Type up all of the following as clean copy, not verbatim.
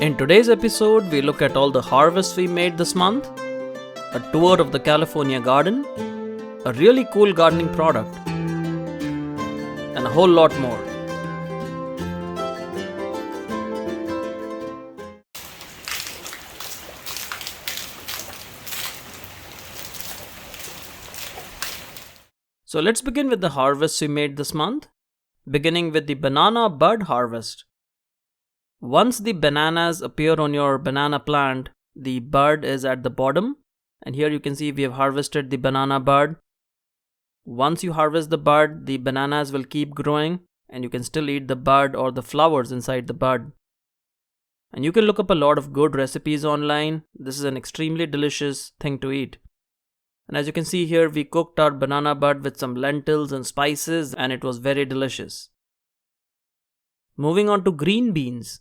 In today's episode, we look at all the harvests we made this month, a tour of the California garden, a really cool gardening product, and a whole lot more. So let's begin with the harvests we made this month, beginning with the banana bud harvest. Once the bananas appear on your banana plant, the bud is at the bottom, and here you can see we have harvested the banana bud. Once you harvest the bud, the bananas will keep growing, and you can still eat the bud or the flowers inside the bud. And you can look up a lot of good recipes online. This is an extremely delicious thing to eat. And as you can see here, we cooked our banana bud with some lentils and spices, and it was very delicious. Moving on to green beans.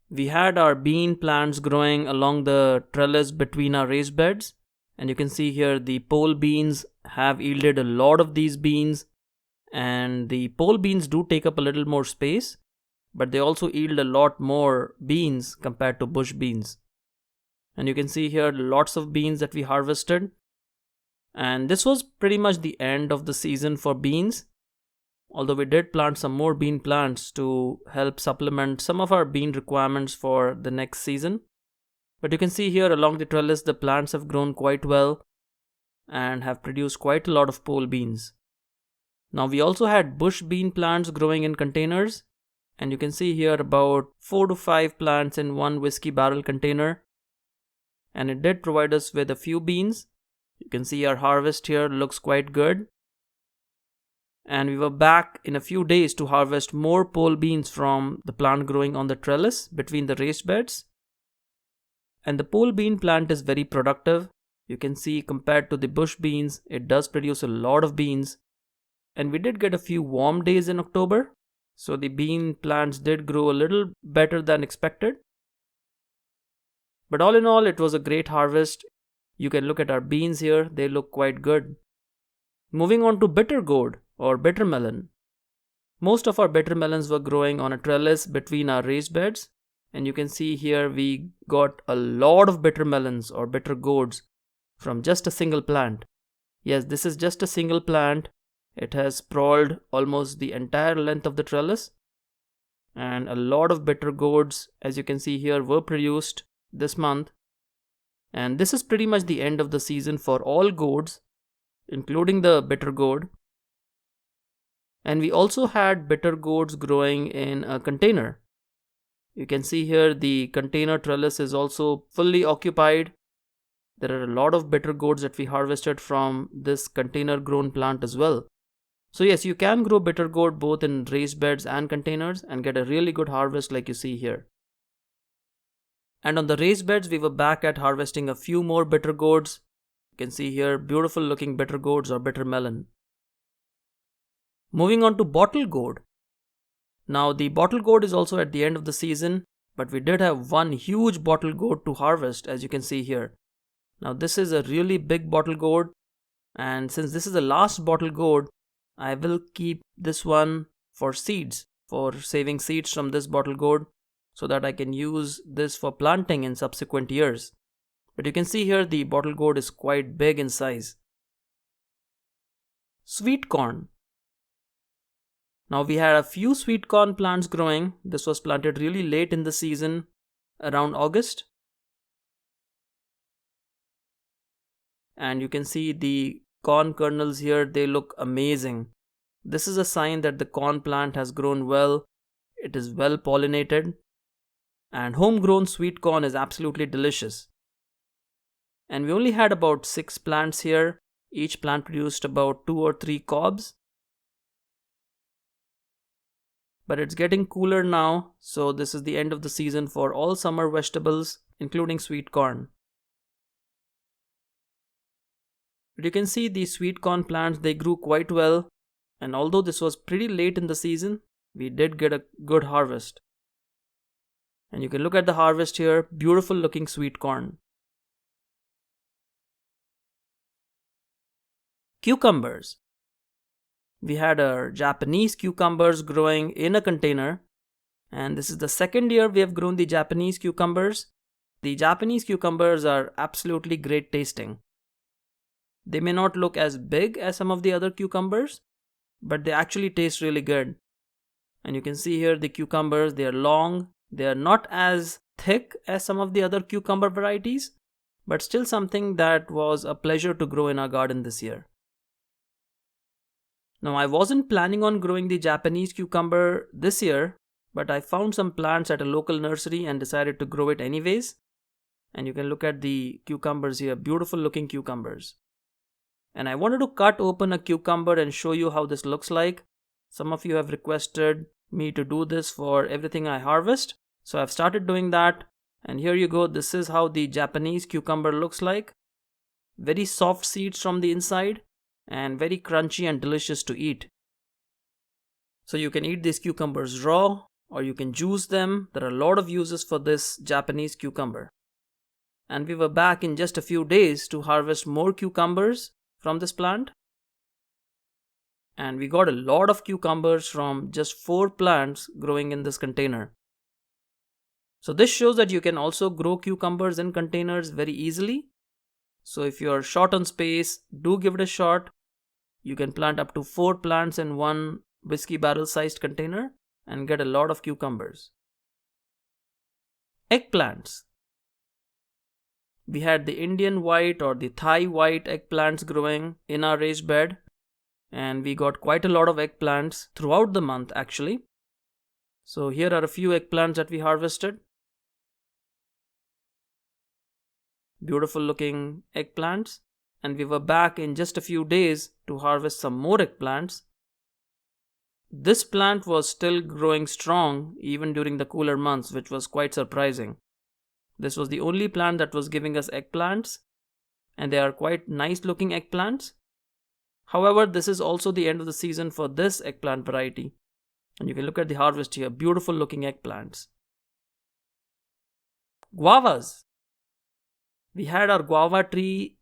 We had our bean plants growing along the trellis between our raised beds, and you can see here the pole beans have yielded a lot of these beans, and the pole beans do take up a little more space, but they also yield a lot more beans compared to bush beans. And you can see here lots of beans that we harvested, and this was pretty much the end of the season for beans. Although we did plant some more bean plants to help supplement some of our bean requirements for the next season. But you can see here along the trellis the plants have grown quite well and have produced quite a lot of pole beans. Now we also had bush bean plants growing in containers, and you can see here about 4 to 5 plants in one whiskey barrel container. And it did provide us with a few beans. You can see our harvest here looks quite good. And we were back in a few days to harvest more pole beans from the plant growing on the trellis between the raised beds. And the pole bean plant is very productive. You can see compared to the bush beans, it does produce a lot of beans. And we did get a few warm days in October, so the bean plants did grow a little better than expected. But all in all, it was a great harvest. You can look at our beans here, they look quite good. Moving on to bitter gourd or bitter melon. Most of our bitter melons were growing on a trellis between our raised beds, and you can see here we got a lot of bitter melons or bitter gourds from just a single plant. Yes, this is just a single plant. It has sprawled almost the entire length of the trellis, and a lot of bitter gourds, as you can see here, were produced this month. And this is pretty much the end of the season for all gourds, including the bitter gourd. And we also had bitter gourds growing in a container. You can see here the container trellis is also fully occupied. There are a lot of bitter gourds that we harvested from this container grown plant as well. So yes, you can grow bitter gourd both in raised beds and containers and get a really good harvest like you see here. And on the raised beds, we were back at harvesting a few more bitter gourds. You can see here beautiful looking bitter gourds or bitter melon. Moving on to bottle gourd. Now the bottle gourd is also at the end of the season, but we did have one huge bottle gourd to harvest, as you can see here. Now this is a really big bottle gourd, and since this is the last bottle gourd, I will keep this one for seeds, for saving seeds from this bottle gourd, so that I can use this for planting in subsequent years. But you can see here the bottle gourd is quite big in size. Sweet corn. Now we had a few sweet corn plants growing. This was planted really late in the season, around August. And you can see the corn kernels here, they look amazing. This is a sign that the corn plant has grown well. It is well pollinated. And homegrown sweet corn is absolutely delicious. And we only had about 6 plants here. Each plant produced about 2 or 3 cobs. But it's getting cooler now, so this is the end of the season for all summer vegetables, including sweet corn. But you can see these sweet corn plants, they grew quite well. And although this was pretty late in the season, we did get a good harvest. And you can look at the harvest here, beautiful looking sweet corn. Cucumbers. We had our Japanese cucumbers growing in a container, And this is the second year we have grown the Japanese cucumbers. The Japanese cucumbers are absolutely great tasting. They may not look as big as some of the other cucumbers, but they actually taste really good. And you can see here the cucumbers, they are long. They are not as thick as some of the other cucumber varieties, but still something that was a pleasure to grow in our garden this year. Now, I wasn't planning on growing the Japanese cucumber this year, but I found some plants at a local nursery and decided to grow it anyways. And you can look at the cucumbers here, beautiful looking cucumbers. And I wanted to cut open a cucumber and show you how this looks like. Some of you have requested me to do this for everything I harvest, so I've started doing that. And here you go, this is how the Japanese cucumber looks like. Very soft seeds from the inside and very crunchy and delicious to eat. So you can eat these cucumbers raw or you can juice them. There are a lot of uses for this Japanese cucumber. And we were back in just a few days to harvest more cucumbers from this plant. And we got a lot of cucumbers from just 4 plants growing in this container. So this shows that you can also grow cucumbers in containers very easily. So if you're short on space, do give it a shot. You can plant up to 4 plants in one whiskey barrel sized container and get a lot of cucumbers. Eggplants. We had the Indian white or the Thai white eggplants growing in our raised bed, and we got quite a lot of eggplants throughout the month actually. So here are a few eggplants that we harvested. Beautiful looking eggplants, and we were back in just a few days to harvest some more eggplants. This plant was still growing strong even during the cooler months, which was quite surprising. This was the only plant that was giving us eggplants, and they are quite nice looking eggplants. However, this is also the end of the season for this eggplant variety. And you can look at the harvest here, beautiful looking eggplants. Guavas. We had our guava tree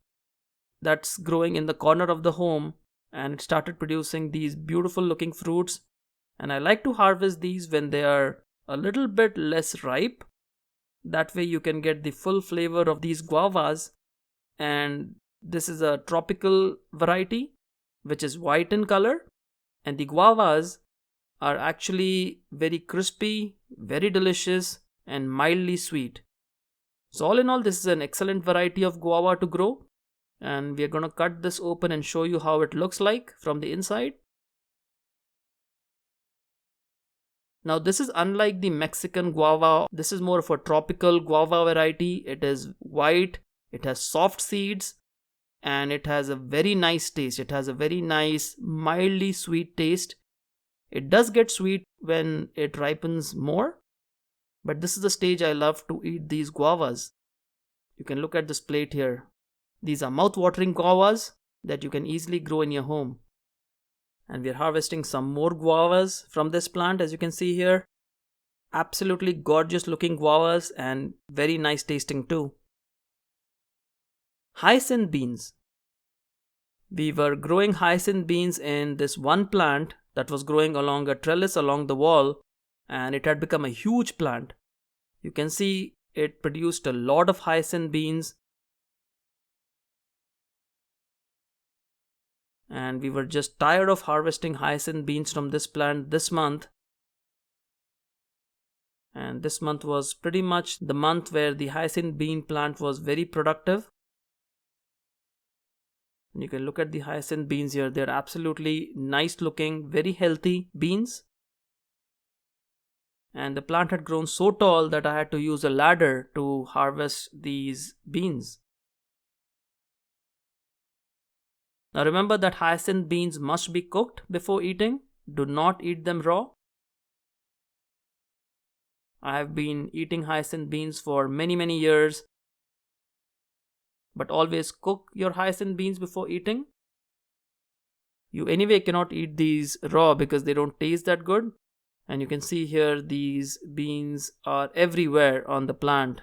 that's growing in the corner of the home, and it started producing these beautiful looking fruits. And I like to harvest these when they are a little bit less ripe. That way you can get the full flavor of these guavas. And this is a tropical variety which is white in color, and the guavas are actually very crispy, very delicious, and mildly sweet. So all in all, this is an excellent variety of guava to grow, and we are going to cut this open and show you how it looks like from the inside. Now this is unlike the Mexican guava. This is more of a tropical guava variety. It is white, it has soft seeds, and it has a very nice taste. It has a very nice, mildly sweet taste. It does get sweet when it ripens more, but this is the stage I love to eat these guavas. You can look at this plate here. These are mouth-watering guavas that you can easily grow in your home. And we are harvesting some more guavas from this plant, as you can see here. Absolutely gorgeous looking guavas and very nice tasting too. Hyacinth beans. We were growing hyacinth beans in this one plant that was growing along a trellis along the wall, and it had become a huge plant. You can see it produced a lot of hyacinth beans, and we were just tired of harvesting hyacinth beans from this plant this month. And this month was pretty much the month where the hyacinth bean plant was very productive. And you can look at the hyacinth beans here. They're absolutely nice looking, very healthy beans. And the plant had grown so tall that I had to use a ladder to harvest these beans. Now remember that hyacinth beans must be cooked before eating. Do not eat them raw. I have been eating hyacinth beans for many years. But always cook your hyacinth beans before eating. You anyway cannot eat these raw because they don't taste that good. And you can see here these beans are everywhere on the plant.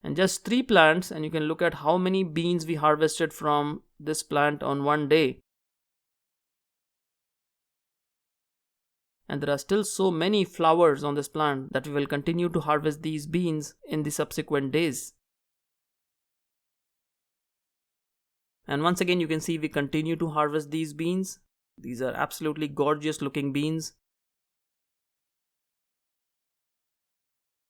And just 3 plants, and you can look at how many beans we harvested from this plant on one day. and there are still so many flowers on this plant that we will continue to harvest these beans in the subsequent days. And once again, you can see we continue to harvest these beans. These are absolutely gorgeous looking beans.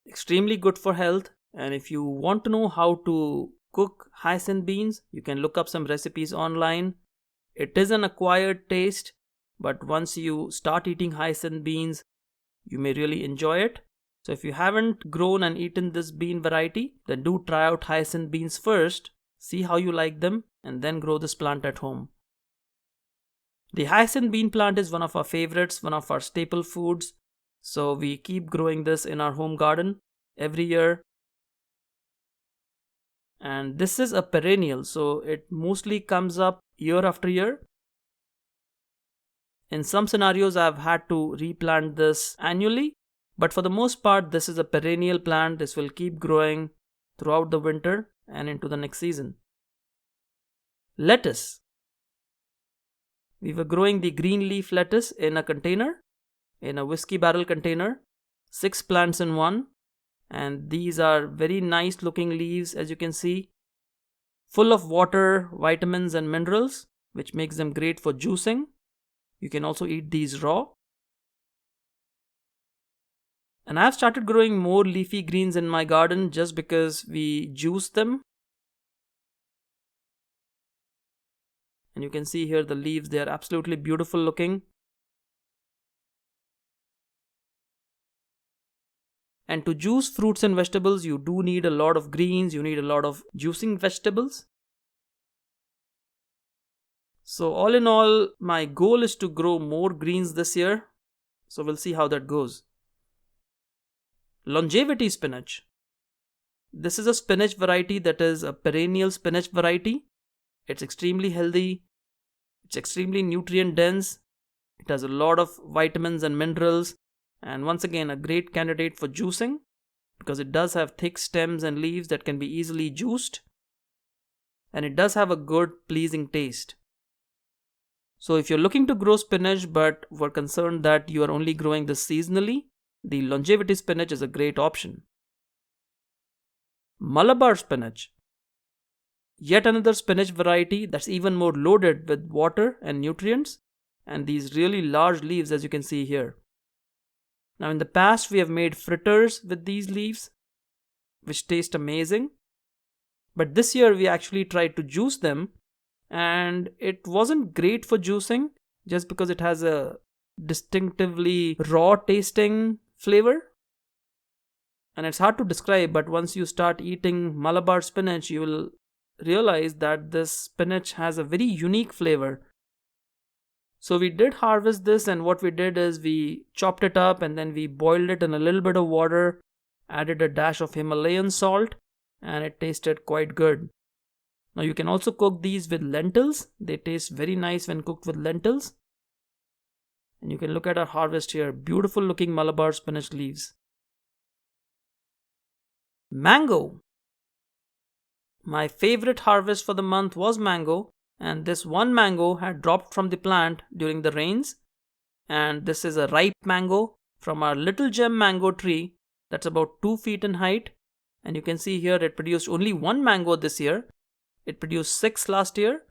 Extremely good for health. And if you want to know how to cook hyacinth beans, you can look up some recipes online. It is an acquired taste, but once you start eating hyacinth beans, you may really enjoy it. So if you haven't grown and eaten this bean variety, then do try out hyacinth beans first, see how you like them, and then grow this plant at home. The hyacinth bean plant is one of our favorites, one of our staple foods. So we keep growing this in our home garden every year. And this is a perennial, so it mostly comes up year after year. In some scenarios, I've had to replant this annually, but for the most part, this is a perennial plant. This will keep growing throughout the winter and into the next season. Lettuce. We were growing the green leaf lettuce in a container, in a whiskey barrel container, 6 plants in one. And these are very nice looking leaves, as you can see, full of water, vitamins and minerals, which makes them great for juicing. You can also eat these raw. And I've started growing more leafy greens in my garden just because we juice them. And you can see here the leaves, they are absolutely beautiful looking. And to juice fruits and vegetables, you do need a lot of greens, you need a lot of juicing vegetables. So all in all, my goal is to grow more greens this year. So we'll see how that goes. Longevity spinach. This is a spinach variety that is a perennial spinach variety. It's extremely healthy. It's extremely nutrient dense. It has a lot of vitamins and minerals. And once again, a great candidate for juicing because it does have thick stems and leaves that can be easily juiced. And it does have a good, pleasing taste. So if you're looking to grow spinach but were concerned that you are only growing this seasonally, the longevity spinach is a great option. Malabar spinach. Yet another spinach variety that's even more loaded with water and nutrients and these really large leaves, as you can see here. Now in the past we have made fritters with these leaves which taste amazing, but this year we actually tried to juice them and it wasn't great for juicing just because it has a distinctively raw tasting flavor. And it's hard to describe, but once you start eating Malabar spinach, you will realize that this spinach has a very unique flavor. So we did harvest this, and what we did is we chopped it up and then we boiled it in a little bit of water, added a dash of Himalayan salt, and it tasted quite good. Now you can also cook these with lentils. They taste very nice when cooked with lentils. And you can look at our harvest here. Beautiful looking Malabar spinach leaves. Mango. My favorite harvest for the month was mango. And this one mango had dropped from the plant during the rains. And this is a ripe mango from our Little Gem mango tree that's about 2 feet in height. And you can see here it produced only one mango this year. It produced 6 last year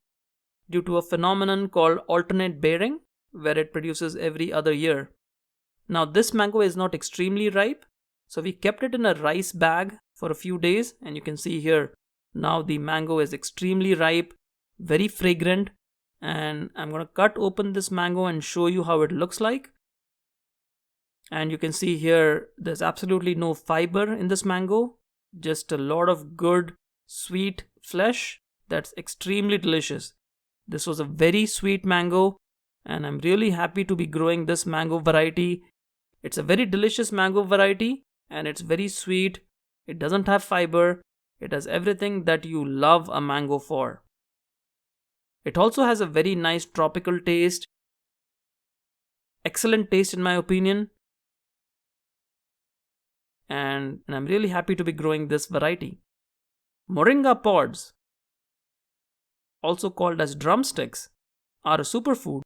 due to a phenomenon called alternate bearing, where it produces every other year. Now this mango is not extremely ripe, so we kept it in a rice bag for a few days, and you can see here now the mango is extremely ripe, very fragrant, and I'm going to cut open this mango and show you how it looks like. And you can see here there's absolutely no fiber in this mango, just a lot of good sweet flesh that's extremely delicious. This was a very sweet mango and I'm really happy to be growing this mango variety. It's a very delicious mango variety and it's very sweet. It doesn't have fiber. It has everything that you love a mango for. It also has a very nice tropical taste. Excellent taste in my opinion. And I'm really happy to be growing this variety. Moringa pods, also called as drumsticks, are a superfood.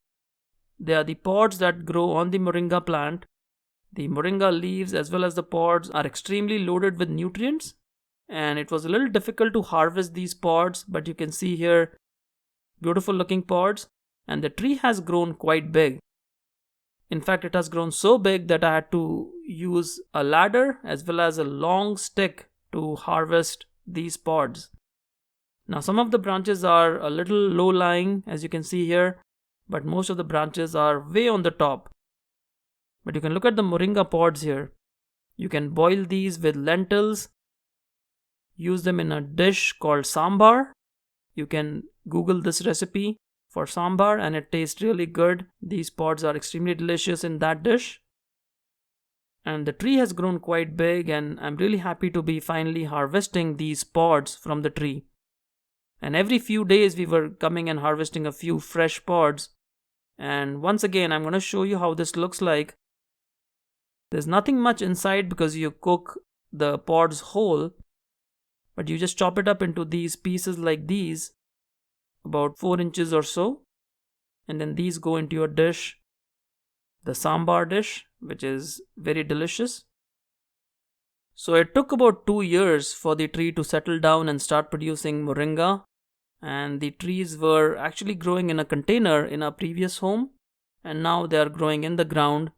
They are the pods that grow on the moringa plant. The moringa leaves as well as the pods are extremely loaded with nutrients, and it was a little difficult to harvest these pods, but you can see here beautiful looking pods, and the tree has grown quite big. In fact, it has grown so big that I had to use a ladder as well as a long stick to harvest these pods. Now some of the branches are a little low lying, as you can see here, but most of the branches are way on the top. But you can look at the moringa pods here. You can boil these with lentils, use them in a dish called sambar. You can Google this recipe for sambar and it tastes really good. These pods are extremely delicious in that dish. And the tree has grown quite big, and I'm really happy to be finally harvesting these pods from the tree. And every few days we were coming and harvesting a few fresh pods. And once again, I'm going to show you how this looks like. There's nothing much inside because you cook the pods whole, but you just chop it up into these pieces like these, about 4 inches or so, and then these go into your dish, the sambar dish, which is very delicious. So it took about 2 years for the tree to settle down and start producing moringa, and the trees were actually growing in a container in our previous home, and now they are growing in the ground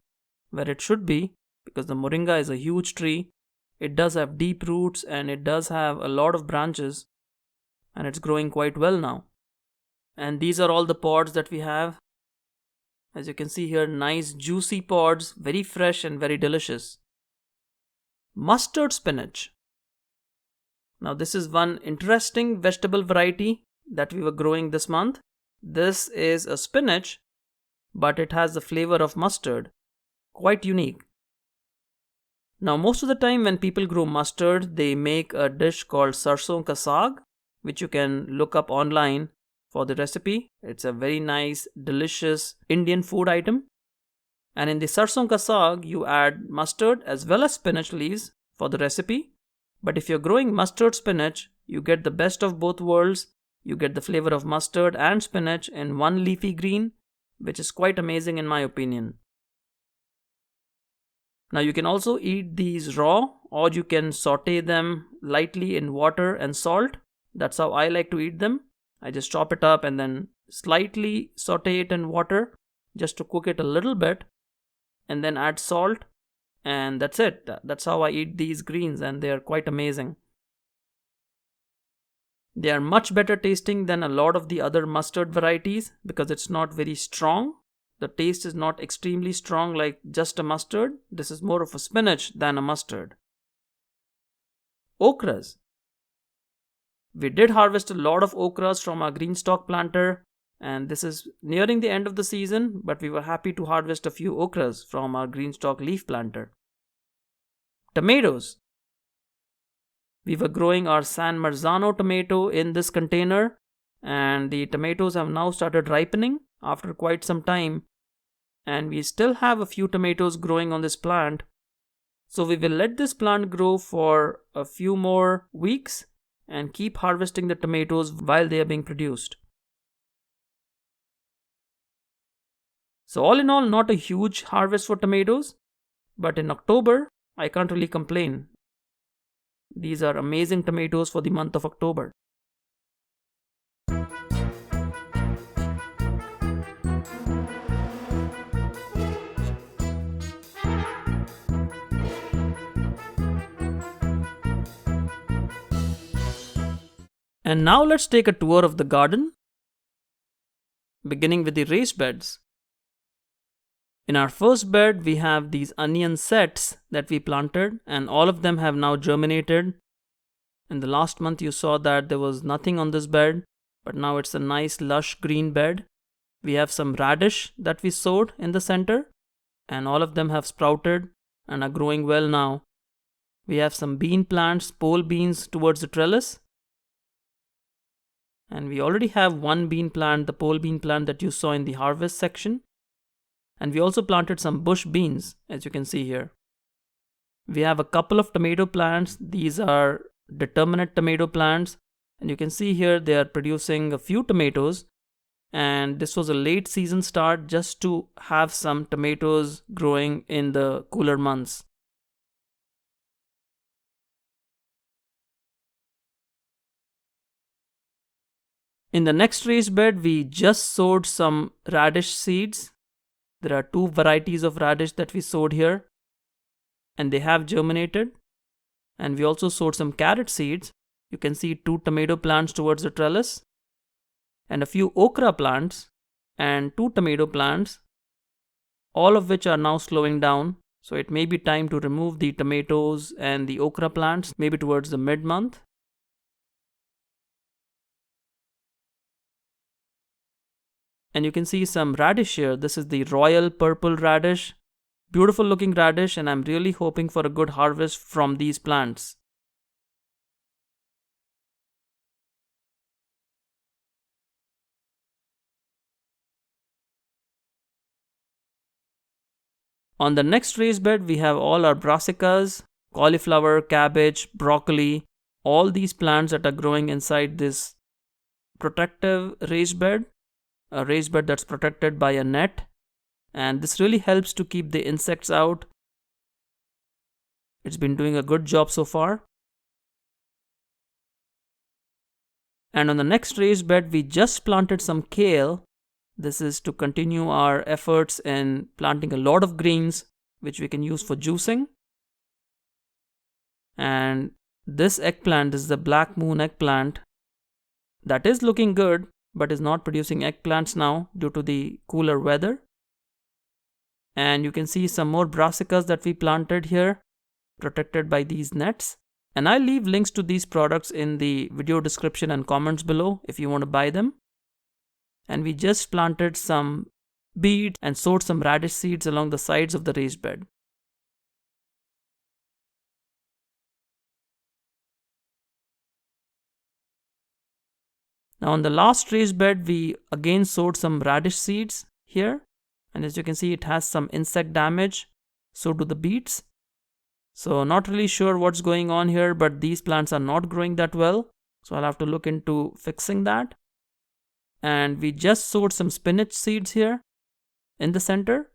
where it should be, because the moringa is a huge tree. It does have deep roots and it does have a lot of branches, and it's growing quite well now. And these are all the pods that we have. As you can see here, nice juicy pods, very fresh and very delicious. Mustard spinach. Now this is one interesting vegetable variety that we were growing this month. This is a spinach, but it has the flavor of mustard. Quite unique. Now most of the time when people grow mustard, they make a dish called sarson ka saag, which you can look up online for the recipe. It's a very nice, delicious Indian food item. And in the sarson ka saag, you add mustard as well as spinach leaves for the recipe. But if you're growing mustard spinach, you get the best of both worlds. You get the flavor of mustard and spinach in one leafy green, which is quite amazing in my opinion. Now you can also eat these raw, or you can saute them lightly in water and salt. That's how I like to eat them. I just chop it up and then slightly saute it in water just to cook it a little bit, and then add salt, and that's it. That's how I eat these greens, and they are quite amazing. They are much better tasting than a lot of the other mustard varieties because it's not very strong. The taste is not extremely strong like just a mustard. This is more of a spinach than a mustard. Okras. We did harvest a lot of okras from our green stalk planter, and this is nearing the end of the season, but we were happy to harvest a few okras from our green stalk leaf planter. Tomatoes. We were growing our San Marzano tomato in this container, and the tomatoes have now started ripening after quite some time, and we still have a few tomatoes growing on this plant. So we will let this plant grow for a few more weeks and keep harvesting the tomatoes while they are being produced. So all in all, not a huge harvest for tomatoes, but in October, I can't really complain. These are amazing tomatoes for the month of October. And now let's take a tour of the garden, beginning with the raised beds. In our first bed, we have these onion sets that we planted, and all of them have now germinated. In the last month, you saw that there was nothing on this bed, but now it's a nice lush green bed. We have some radish that we sowed in the center, and all of them have sprouted and are growing well now. We have some bean plants, pole beans towards the trellis. And we already have one bean plant, the pole bean plant that you saw in the harvest section. And we also planted some bush beans, as you can see here. We have a couple of tomato plants. These are determinate tomato plants. And you can see here they are producing a few tomatoes. and this was a late season start just to have some tomatoes growing in the cooler months. In the next raised bed, we just sowed some radish seeds. There are 2 varieties of radish that we sowed here, and they have germinated. And we also sowed some carrot seeds. You can see 2 tomato plants towards the trellis, and a few okra plants, and 2 tomato plants, all of which are now slowing down. So it may be time to remove the tomatoes and the okra plants, maybe towards the mid-month. And you can see some radish here. This is the royal purple radish. Beautiful looking radish, and I'm really hoping for a good harvest from these plants. On the next raised bed, we have all our brassicas, cauliflower, cabbage, broccoli, all these plants that are growing inside this protective raised bed, a raised bed that's protected by a net. And this really helps to keep the insects out. It's been doing a good job so far. And on the next raised bed, we just planted some kale. This is to continue our efforts in planting a lot of greens, which we can use for juicing. And this eggplant is the Black Moon eggplant that is looking good, but is not producing eggplants now due to the cooler weather. And you can see some more brassicas that we planted here, protected by these nets. And I'll leave links to these products in the video description and comments below if you want to buy them. And we just planted some beets and sowed some radish seeds along the sides of the raised bed. Now on the last raised bed, we again sowed some radish seeds here. And as you can see, it has some insect damage. So do the beets. So not really sure what's going on here, but these plants are not growing that well. So I'll have to look into fixing that. And we just sowed some spinach seeds here in the center.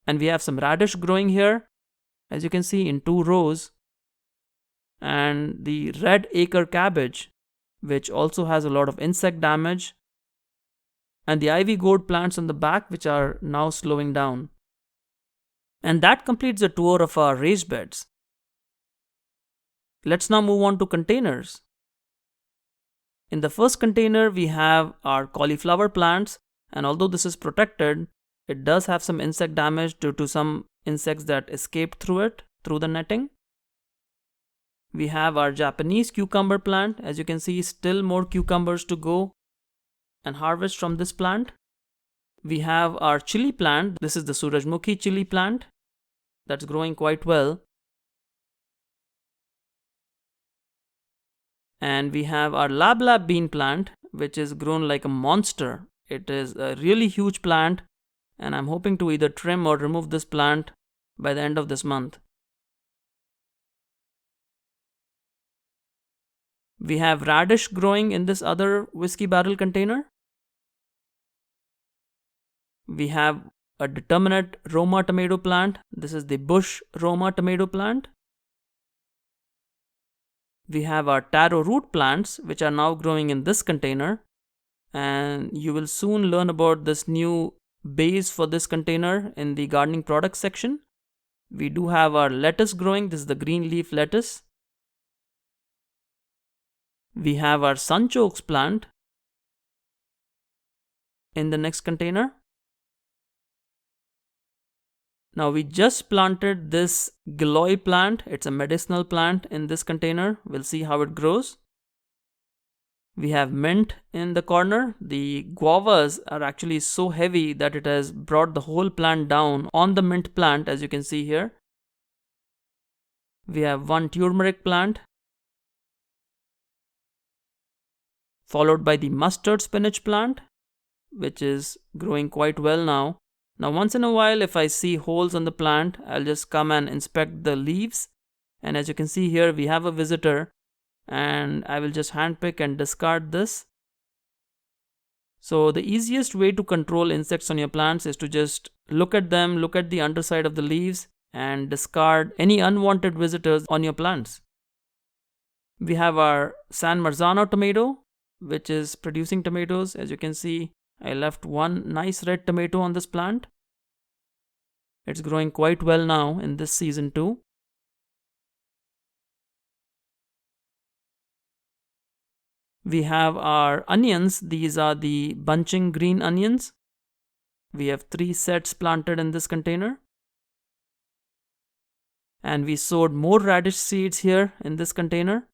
And we have some radish growing here, as you can see, in 2 rows. And the red acre cabbage, which also has a lot of insect damage. And the ivy gourd plants on the back, which are now slowing down. And that completes the tour of our raised beds. Let's now move on to containers. In the first container, we have our cauliflower plants, and although this is protected, it does have some insect damage due to some insects that escaped through it, through the netting. We have our Japanese cucumber plant. As you can see, still more cucumbers to go and harvest from this plant. We have our chili plant. This is the Surajmukhi chili plant that's growing quite well. And we have our Lab bean plant, which is grown like a monster. It is a really huge plant, and I'm hoping to either trim or remove this plant by the end of this month. We have radish growing in this other whiskey barrel container. We have a determinate Roma tomato plant. This is the Bush Roma tomato plant. We have our taro root plants, which are now growing in this container. And you will soon learn about this new base for this container in the gardening products section. We do have our lettuce growing. This is the green leaf lettuce. We have our sunchokes plant in the next container. Now we just planted this Giloy plant. It's a medicinal plant in this container. We'll see how it grows. We have mint in the corner. The guavas are actually so heavy that it has brought the whole plant down on the mint plant, as you can see here. We have one turmeric plant, followed by the mustard spinach plant, which is growing quite well now. Now once in a while, if I see holes on the plant, I'll just come and inspect the leaves. And as you can see here, we have a visitor. and I will just handpick and discard this. So the easiest way to control insects on your plants is to just look at them, look at the underside of the leaves, and discard any unwanted visitors on your plants. We have our San Marzano tomato, which is producing tomatoes. As you can see, I left one nice red tomato on this plant. It's growing quite well now in this season too. We have our onions. These are the bunching green onions. We have 3 sets planted in this container. And we sowed more radish seeds here in this container.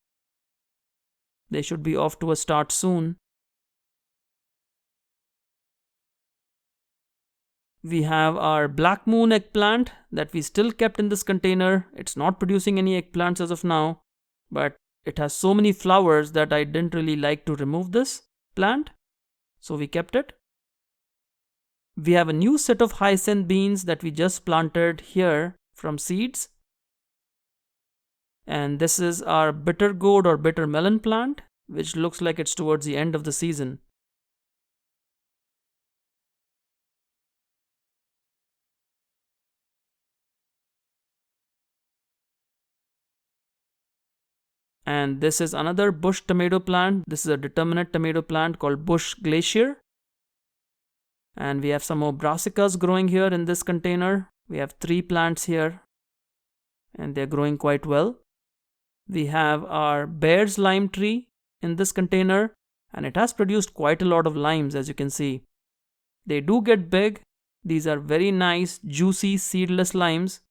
They should be off to a start soon. We have our black moon eggplant that we still kept in this container. It's not producing any eggplants as of now, but it has so many flowers that I didn't really like to remove this plant, so we kept it. We have a new set of hyacinth beans that we just planted here from seeds. And this is our bitter gourd or bitter melon plant, which looks like it's towards the end of the season. And this is another bush tomato plant. This is a determinate tomato plant called Bush Glacier. And we have some more brassicas growing here in this container. We have 3 plants here, and they're growing quite well. We have our Bear's lime tree in this container, and it has produced quite a lot of limes, as you can see. They do get big. These are very nice, juicy, seedless limes.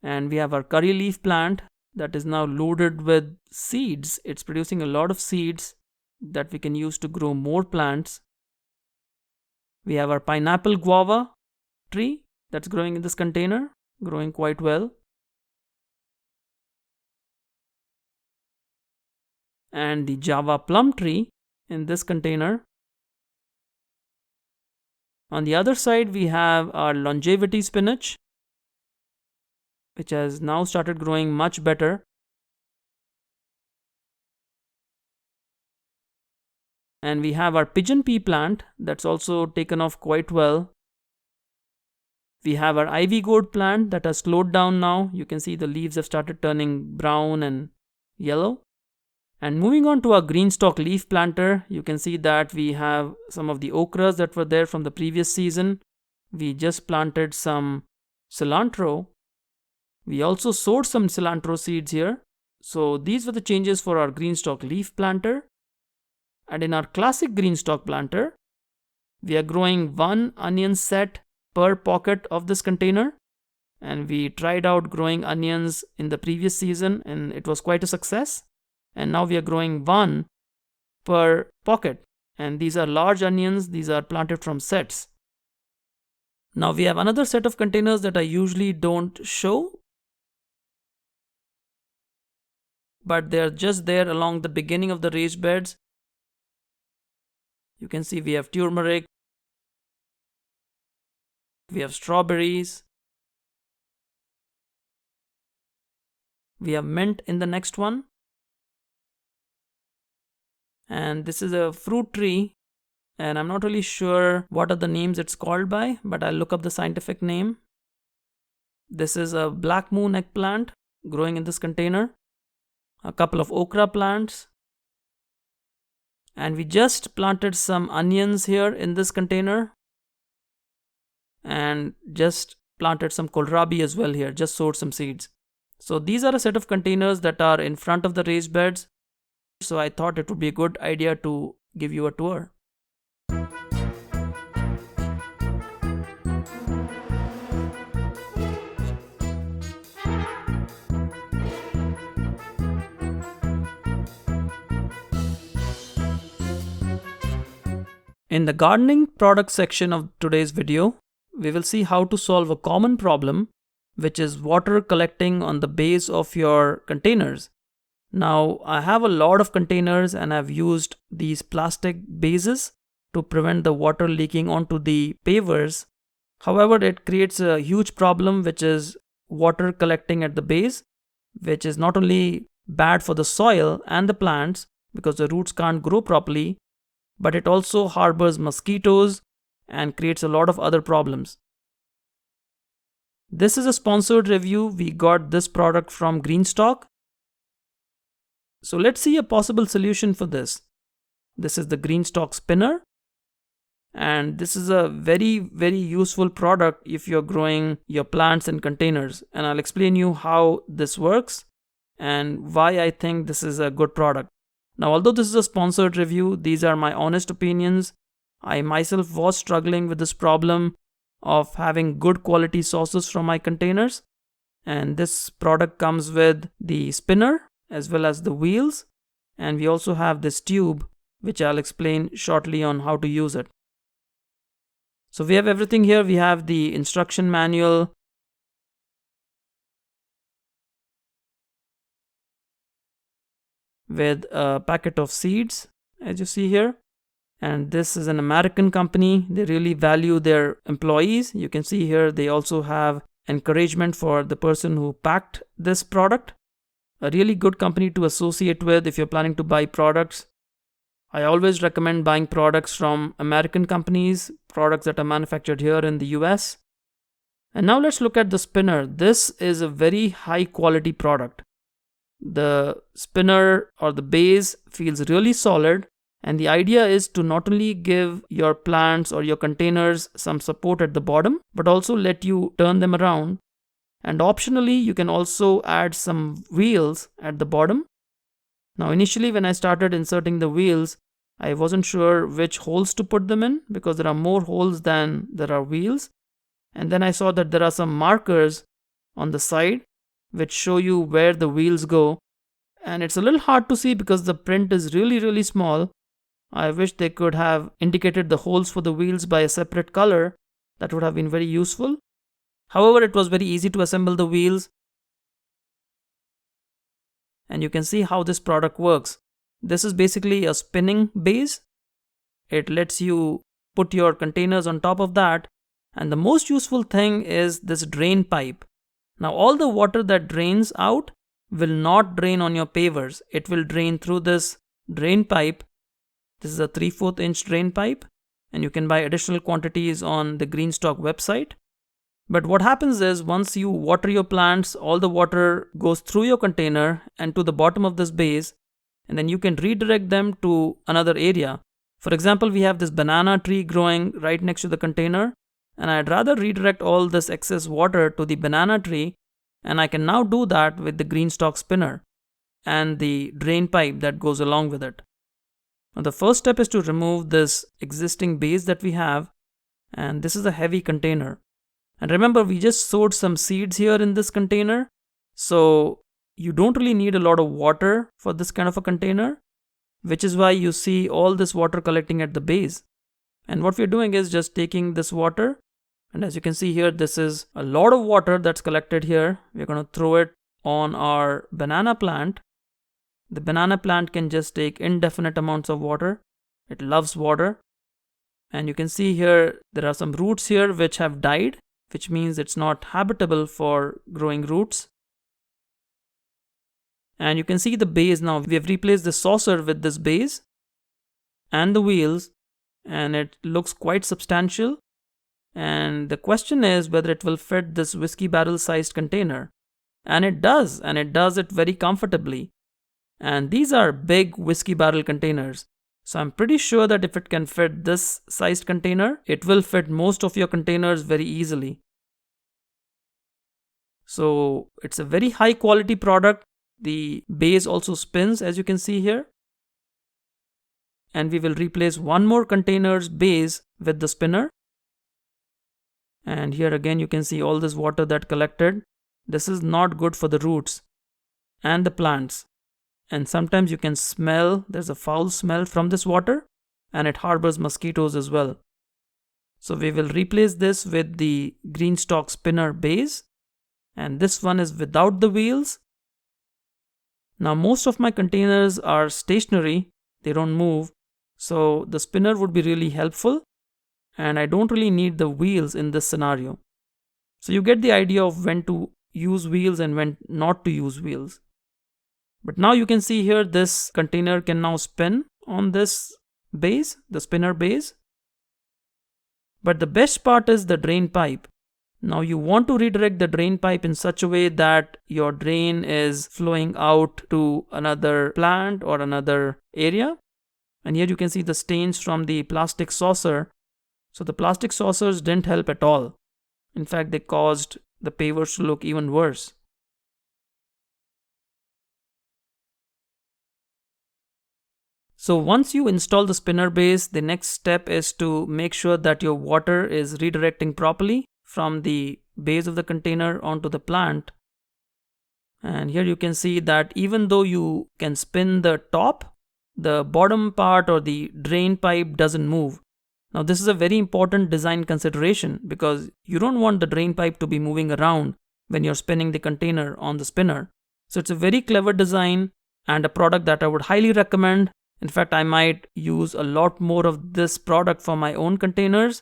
And we have our curry leaf plant that is now loaded with seeds. It's producing a lot of seeds that we can use to grow more plants. We have our pineapple guava tree that's growing in this container, growing quite well. And the Java plum tree in this container. On the other side, we have our longevity spinach, which has now started growing much better. And we have our pigeon pea plant that's also taken off quite well. We have our ivy gourd plant that has slowed down now. You can see the leaves have started turning brown and yellow. And moving on to our green stalk leaf planter, you can see that we have some of the okras that were there from the previous season. We just planted some cilantro. We also sowed some cilantro seeds here. So these were the changes for our green stalk leaf planter. And in our classic green stalk planter, we are growing 1 onion set per pocket of this container. And we tried out growing onions in the previous season, and it was quite a success. And now we are growing 1 per pocket. And these are large onions. These are planted from sets. Now we have another set of containers that I usually don't show, but they're just there along the beginning of the raised beds. You can see we have turmeric, we have strawberries, we have mint in the next one. And this is a fruit tree, and I'm not really sure what are the names it's called by, but I'll look up the scientific name. This is a black moon eggplant growing in this container. A couple of okra plants. And we just planted some onions here in this container. And just planted some kohlrabi as well here, just sowed some seeds. So these are a set of containers that are in front of the raised beds. So I thought it would be a good idea to give you a tour. In the gardening product section of today's video, we will see how to solve a common problem, which is water collecting on the base of your containers. Now, I have a lot of containers and I've used these plastic bases to prevent the water leaking onto the pavers. However, it creates a huge problem, which is water collecting at the base, which is not only bad for the soil and the plants because the roots can't grow properly, but it also harbors mosquitoes and creates a lot of other problems. This is a sponsored review. We got this product from Greenstock. So let's see a possible solution for this. This is the Greenstock spinner. And this is a very, very useful product if you're growing your plants in containers. And I'll explain you how this works and why I think this is a good product. Now, although this is a sponsored review, these are my honest opinions. I myself was struggling with this problem of having good quality sources from my containers. And this product comes with the spinner as well as the wheels. And we also have this tube, which I'll explain shortly on how to use it. So we have everything here. We have the instruction manual, with a packet of seeds, as you see here. And this is an American company. They really value their employees. You can see here they also have encouragement for the person who packed this product. A really good company to associate with if you're planning to buy products. I always recommend buying products from American companies, products that are manufactured here in the US. And now let's look at the spinner. This is a very high quality product. The spinner or the base feels really solid, and the idea is to not only give your plants or your containers some support at the bottom, but also let you turn them around. And optionally, you can also add some wheels at the bottom. Now, initially when I started inserting the wheels, I wasn't sure which holes to put them in because there are more holes than there are wheels. And then I saw that there are some markers on the side which show you where the wheels go. And it's a little hard to see because the print is really, really small. I wish they could have indicated the holes for the wheels by a separate color. That would have been very useful. However, it was very easy to assemble the wheels. And you can see how this product works. This is basically a spinning base. It lets you put your containers on top of that. And the most useful thing is this drain pipe. Now, all the water that drains out will not drain on your pavers. It will drain through this drain pipe. This is a 3/4 inch drain pipe, and you can buy additional quantities on the Greenstock website. But what happens is once you water your plants, all the water goes through your container and to the bottom of this base, and then you can redirect them to another area. For example, we have this banana tree growing right next to the container, and I'd rather redirect all this excess water to the banana tree, and I can now do that with the Greenstock spinner and the drain pipe that goes along with it. Now, the first step is to remove this existing base that we have, and this is a heavy container. And remember, we just sowed some seeds here in this container, so you don't really need a lot of water for this kind of a container, which is why you see all this water collecting at the base. And what we're doing is just taking this water, and as you can see here, this is a lot of water that's collected here. We're going to throw it on our banana plant. The banana plant can just take indefinite amounts of water. It loves water. And you can see here, there are some roots here which have died, which means it's not habitable for growing roots. And you can see the base now. We have replaced the saucer with this base and the wheels, and it looks quite substantial. And the question is whether it will fit this whiskey barrel sized container. And it does it very comfortably. And these are big whiskey barrel containers. So I'm pretty sure that if it can fit this sized container, it will fit most of your containers very easily. So it's a very high quality product. The base also spins, as you can see here. And we will replace one more container's base with the spinner. And here again you can see all this water that collected. This is not good for the roots and the plants. And sometimes you can smell, there's a foul smell from this water, and it harbors mosquitoes as well. So we will replace this with the Greenstock spinner base, and this one is without the wheels. Now most of my containers are stationary, they don't move, so the spinner would be really helpful, and I don't really need the wheels in this scenario. So you get the idea of when to use wheels and when not to use wheels. But now you can see here this container can now spin on this base, the spinner base. But the best part is the drain pipe. Now you want to redirect the drain pipe in such a way that your drain is flowing out to another plant or another area. And here you can see the stains from the plastic saucer. So the plastic saucers didn't help at all. In fact, they caused the pavers to look even worse. So once you install the spinner base, the next step is to make sure that your water is redirecting properly from the base of the container onto the plant. And here you can see that even though you can spin the top, the bottom part or the drain pipe doesn't move. Now this is a very important design consideration because you don't want the drain pipe to be moving around when you're spinning the container on the spinner. So it's a very clever design and a product that I would highly recommend. In fact, I might use a lot more of this product for my own containers.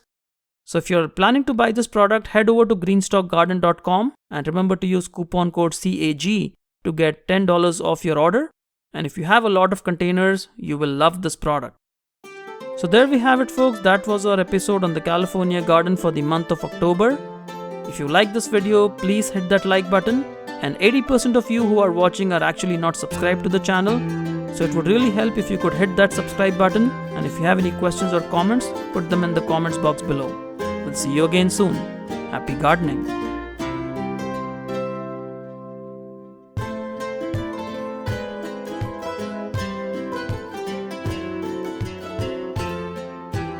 So if you're planning to buy this product, head over to greenstalkgarden.com and remember to use coupon code CAG to get $10 off your order. And if you have a lot of containers, you will love this product. So there we have it, folks. That was our episode on the California garden for the month of October. If you like this video, please hit that like button. And 80% of you who are watching are actually not subscribed to the channel. So it would really help if you could hit that subscribe button. And if you have any questions or comments, put them in the comments box below. We'll see you again soon. Happy gardening.